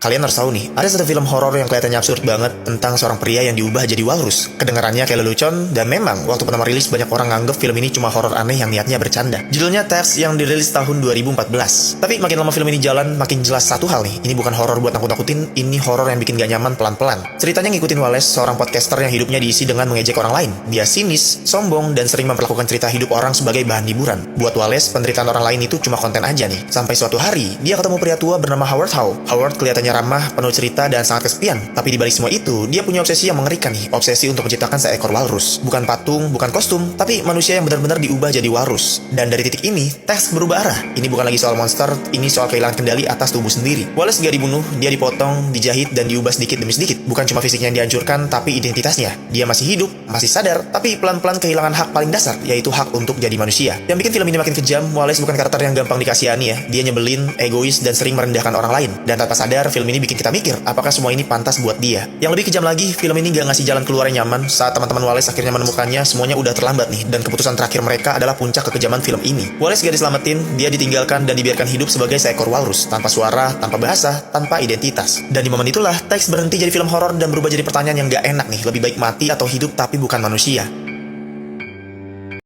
Kalian harus tahu nih, ada satu film horor yang kelihatannya absurd banget tentang seorang pria yang diubah jadi walrus. Kedengarannya kayak lelucon, dan memang waktu pertama rilis banyak orang nganggep film ini cuma horor aneh yang niatnya bercanda. Judulnya Tess yang dirilis tahun 2014. Tapi makin lama film ini jalan, makin jelas satu hal nih, ini bukan horor buat nakut-nakutin, ini horor yang bikin gak nyaman pelan-pelan. Ceritanya ngikutin Wallace, seorang podcaster yang hidupnya diisi dengan mengejek orang lain. Dia sinis, sombong, dan sering memperlakukan cerita hidup orang sebagai bahan hiburan. Buat Wallace, penderitaan orang lain itu cuma konten aja nih. Sampai suatu hari, dia ketemu pria tua bernama Howard Howe. Howard kelihatannya ramah, penuh cerita, dan sangat kesepian. Tapi dibalik semua itu, dia punya obsesi yang mengerikan nih. Obsesi untuk menciptakan seekor walrus. Bukan patung, bukan kostum, tapi manusia yang benar-benar diubah jadi walrus. Dan dari titik ini, Tess berubah arah. Ini bukan lagi soal monster, ini soal kehilangan kendali atas tubuh sendiri. Wallace gak dibunuh, dia dipotong, dijahit, dan diubah sedikit demi sedikit. Bukan cuma fisiknya yang dihancurkan, tapi identitasnya. Dia masih hidup, masih sadar, tapi pelan-pelan kehilangan hak paling dasar, yaitu hak untuk jadi manusia. Yang bikin film ini makin kejam, Wallace bukan karakter yang gampang dikasihani ya. Dia nyebelin, egois, dan sering merendahkan orang lain. Dan tanpa sadar, film ini bikin kita mikir, apakah semua ini pantas buat dia? Yang lebih kejam lagi, film ini gak ngasih jalan keluar yang nyaman. Saat teman-teman Wallace akhirnya menemukannya, semuanya udah terlambat nih, dan keputusan terakhir mereka adalah puncak kekejaman film ini. Wallace gak diselamatin, dia ditinggalkan dan dibiarkan hidup sebagai seekor walrus, tanpa suara, tanpa bahasa, tanpa identitas. Dan di momen itulah, Tess berhenti jadi film horor dan berubah jadi pertanyaan yang gak enak nih, lebih baik mati atau hidup tapi bukan manusia.